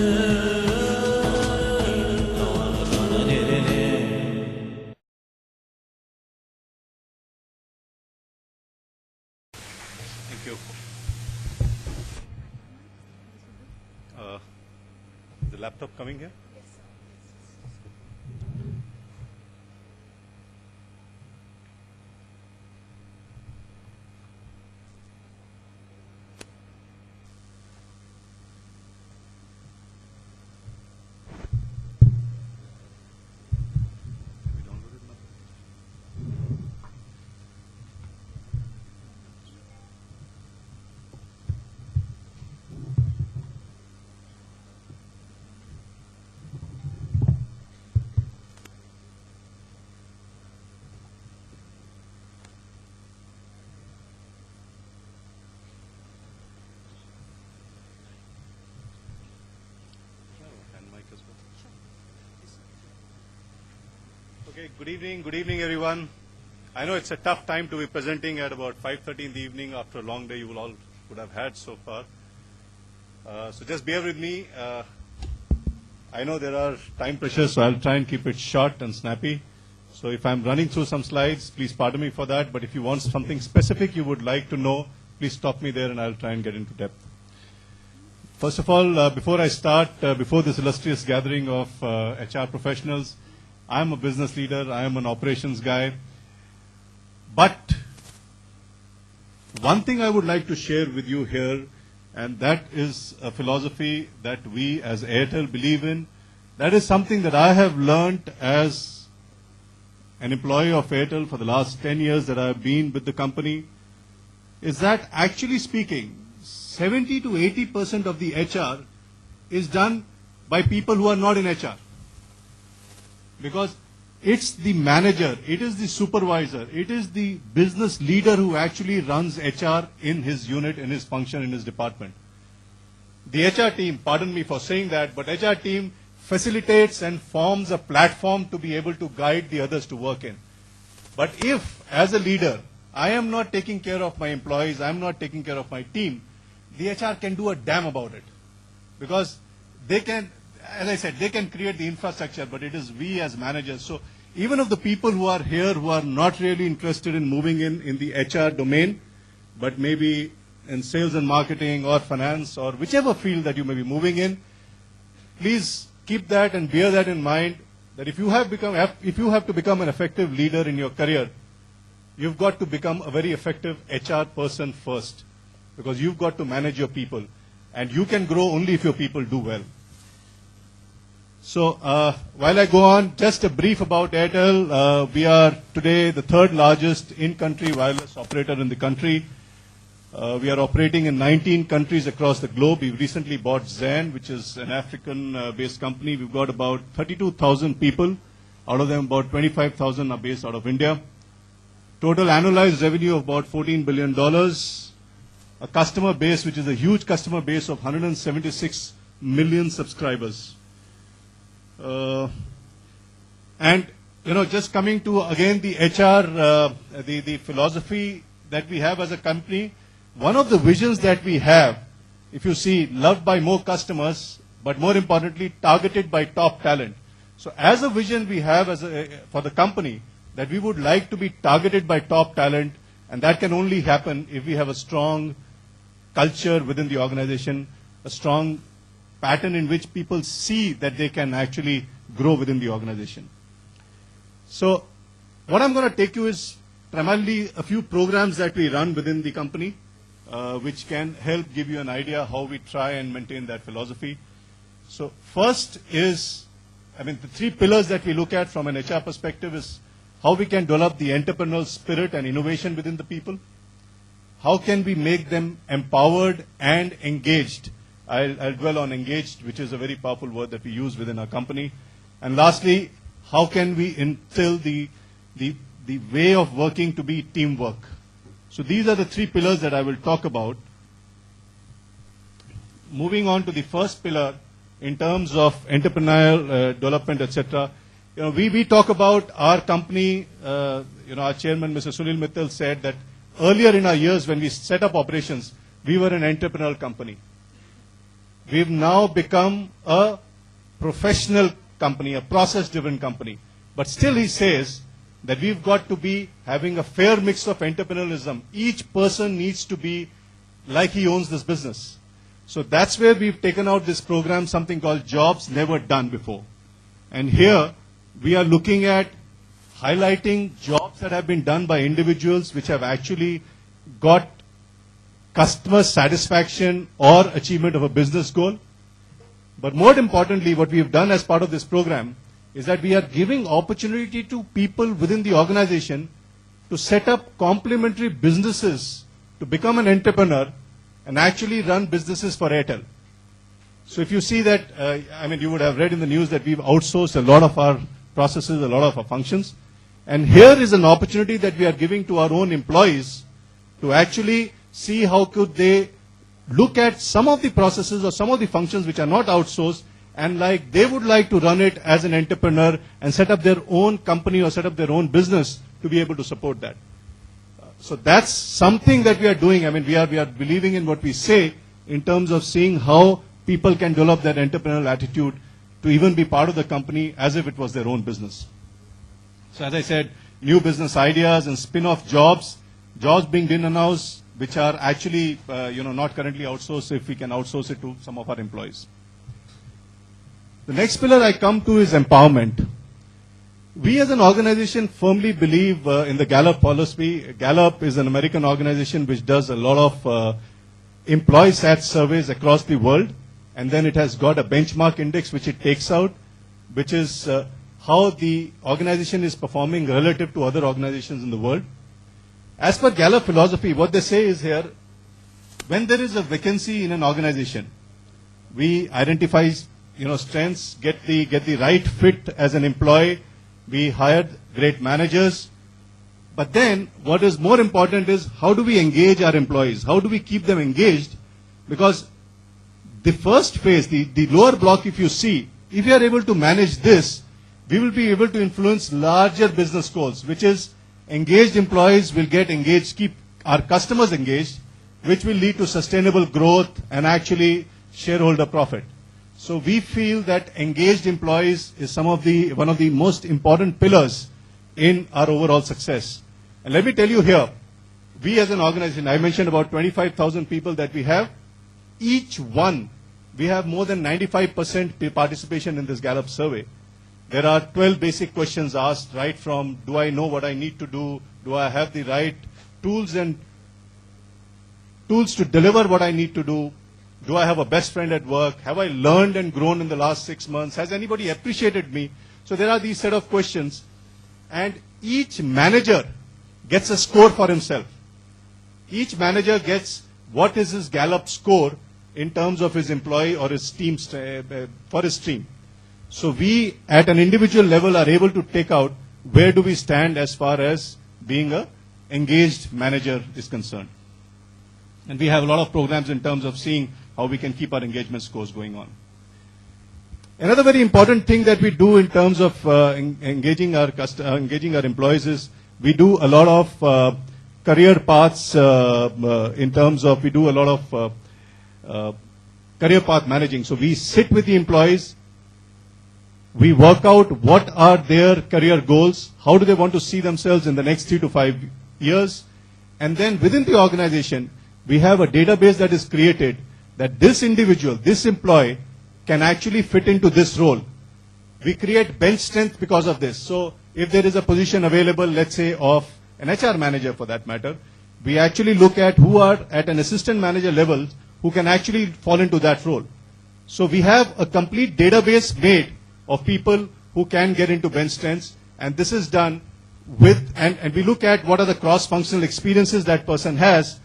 Thank you. The laptop coming here? Have you downloaded now? And mic as well. Okay, good evening everyone. I know it's a tough time to be presenting at about 5:30 in the evening after a long day you will all would have had so far. So just bear with me. I know there are time pressures, so I'll try and keep it short and snappy. So if I'm running through some slides, please pardon me for that. But if you want something specific you would like to know, please stop me there and I'll try and get into depth. First of all, before I start, before this illustrious gathering of HR professionals, I'm a business leader, I am an operations guy. But one thing I would like to share with you here, and that is a philosophy that we as Airtel believe in. That is something that I have learned as an employee of Airtel for the last 10 years that I have been with the company, is that actually speaking, 70 to 80% of the HR is done by people who are not in HR. Because it's the manager, it is the supervisor, it is the business leader who actually runs HR in his unit, in his function, in his department. The HR team, pardon me for saying that, but HR team facilitates and forms a platform to be able to guide the others to work in. But if, as a leader, I am not taking care of my employees, I am not taking care of my team, the HR can do a damn about it. Because they can, as I said, they can create the infrastructure, but it is we as managers. So even if the people who are here who are not really interested in moving in the HR domain, but maybe in sales and marketing or finance or whichever field that you may be moving in, please keep that and bear that in mind, that if you have to become an effective leader in your career, you've got to become a very effective HR person first, because you've got to manage your people, and you can grow only if your people do well. So while I go on, just a brief about Airtel. We are today the third largest in-country wireless operator in the country. We are operating in 19 countries across the globe. We recently bought Zain, which is an African-based company. We've got about 32,000 people. Out of them, about 25,000 are based out of India. Total annualized revenue of about $14 billion. A customer base, which is a huge customer base of 176 million subscribers. And, just coming to, again, the HR, the philosophy that we have as a company, one of the visions that we have, if you see, loved by more customers, but more importantly, targeted by top talent. So as a vision we have for the company, that we would like to be targeted by top talent, and that can only happen if we have a strong culture within the organization, a strong pattern in which people see that they can actually grow within the organization. So what I'm going to take you is primarily a few programs that we run within the company, which can help give you an idea how we try and maintain that philosophy. So first is, the three pillars that we look at from an HR perspective is how we can develop the entrepreneurial spirit and innovation within the people. How can we make them empowered and engaged? I'll dwell on engaged, which is a very powerful word that we use within our company. And lastly, how can we instill the way of working to be teamwork? So these are the three pillars that I will talk about. Moving on to the first pillar, in terms of entrepreneurial development, etc. We talk about our company. Our chairman, Mr. Sunil Mittal, said that earlier in our years when we set up operations, we were an entrepreneurial company. we've now become a professional company, a process-driven company. But still he says that we've got to be having a fair mix of entrepreneurialism. Each person needs to be like he owns this business. So that's where we've taken out this program, something called Jobs Never Done Before. And here we are looking at highlighting jobs that have been done by individuals which have actually got customer satisfaction or achievement of a business goal. But more importantly, what we have done as part of this program is that we are giving opportunity to people within the organization to set up complementary businesses to become an entrepreneur and actually run businesses for Airtel. So if you see that, you would have read in the news that we've outsourced a lot of our processes, a lot of our functions. And here is an opportunity that we are giving to our own employees to actually see how could they look at some of the processes or some of the functions which are not outsourced, and like they would like to run it as an entrepreneur and set up their own company or set up their own business to be able to support that. So that's something that we are doing. I mean, we are believing in what we say in terms of seeing how people can develop that entrepreneurial attitude to even be part of the company as if it was their own business. So as I said, new business ideas and spin-off jobs being in-house, which are actually not currently outsourced, if we can outsource it to some of our employees. The next pillar I come to is empowerment. We as an organization firmly believe in the Gallup philosophy. Gallup is an American organization which does a lot of employee sat surveys across the world, and then it has got a benchmark index which it takes out, which is how the organization is performing relative to other organizations in the world. As per Gallup philosophy, what they say is here, when there is a vacancy in an organization, we identify strengths, get the right fit as an employee. We hired great managers. But then what is more important is how do we engage our employees? How do we keep them engaged? Because the first phase, the lower block, if you see, if you are able to manage this, we will be able to influence larger business goals, which is engaged employees will get engaged, keep our customers engaged, which will lead to sustainable growth and actually shareholder profit. So we feel that engaged employees is one of the most important pillars in our overall success. And let me tell you here, we as an organization, I mentioned about 25,000 people that we have. Each one, we have more than 95% participation in this Gallup survey. There are 12 basic questions asked, right from do I know what I need to do? Do I have the right tools to deliver what I need to do? Do I have a best friend at work? Have I learned and grown in the last 6 months? Has anybody appreciated me? So there are these set of questions. And each manager gets a score for himself. Each manager gets what is his Gallup score in terms of his employee or his team, for his team. So we, at an individual level, are able to take out where do we stand as far as being a engaged manager is concerned. And we have a lot of programs in terms of seeing how we can keep our engagement scores going on. Another very important thing that we do in terms of engaging our employees is we do a lot of career paths in terms of we do a lot of career path managing. So we sit with the employees, we work out what are their career goals, how do they want to see themselves in the next 3 to 5 years, and then within the organization, we have a database that is created that this individual, this employee can actually fit into this role. We create bench strength because of this. So if there is a position available, let's say of an HR manager for that matter, we actually look at who are at an assistant manager level who can actually fall into that role. So we have a complete database made of people who can get into bench strengths, and this is done with, and we look at what are the cross-functional experiences that person has.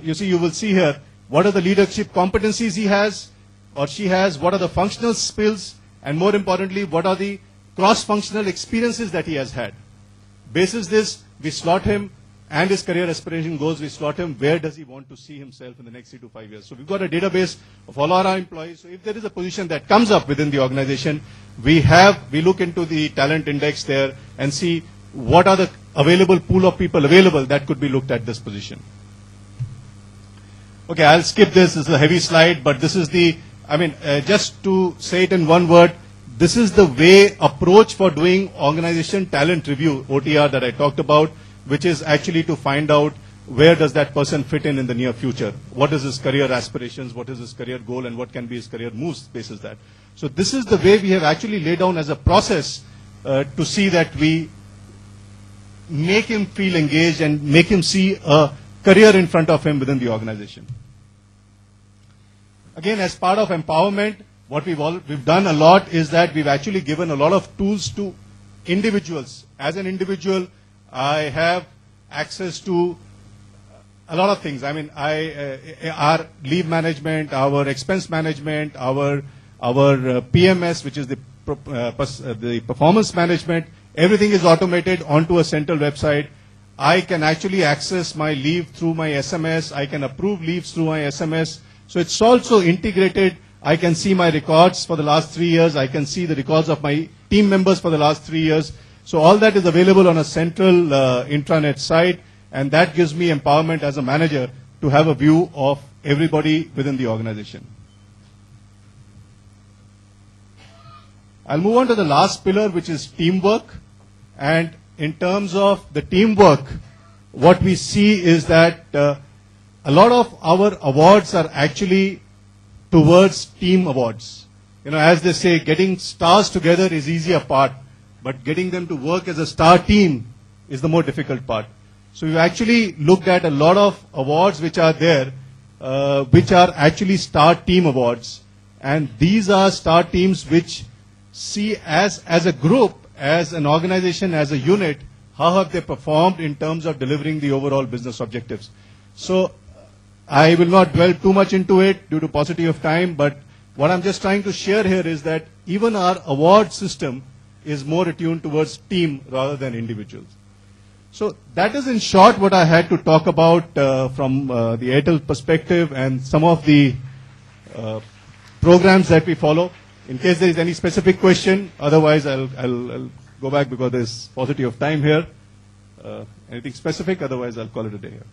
You will see here, what are the leadership competencies he has or she has, what are the functional skills, and more importantly, what are the cross-functional experiences that he has had. Basis this, we slot him and his career aspiration goals, we slot him where does he want to see himself in the next 3 to 5 years. So we've got a database of all our employees. So if there is a position that comes up within the organization, we look into the talent index there and see what are the available pool of people available that could be looked at this position. Okay, I'll skip this. This is a heavy slide, but this is the I mean, just to say it in one word, this is the way approach for doing organization talent review, OTR, that I talked about, which is actually to find out where does that person fit in the near future? What is his career aspirations? What is his career goal? And what can be his career moves basis that? So this is the way we have actually laid down as a process to see that we make him feel engaged and make him see a career in front of him within the organization. Again, as part of empowerment, what we've done a lot is that we've actually given a lot of tools to individuals. As an individual, I have access to a lot of things. I mean, our leave management, our expense management, our PMS, which is the performance management, everything is automated onto a central website. I can actually access my leave through my SMS. I can approve leaves through my SMS. So it's also integrated. I can see my records for the last 3 years. I can see the records of my team members for the last 3 years. So all that is available on a central intranet site, and that gives me empowerment as a manager to have a view of everybody within the organization. I'll move on to the last pillar, which is teamwork. And in terms of the teamwork, what we see is that a lot of our awards are actually towards team awards. You know, as they say, getting stars together is easier part, but getting them to work as a star team is the more difficult part. So we've actually looked at a lot of awards which are there, which are actually star team awards. And these are star teams which see as a group, as an organization, as a unit, how have they performed in terms of delivering the overall business objectives. So I will not dwell too much into it due to paucity of time, but what I'm just trying to share here is that even our award system is more attuned towards team rather than individuals. So that is in short what I had to talk about from the Airtel perspective and some of the programs that we follow. In case there is any specific question, otherwise I'll go back because there's paucity of time here. Anything specific? Otherwise I'll call it a day here.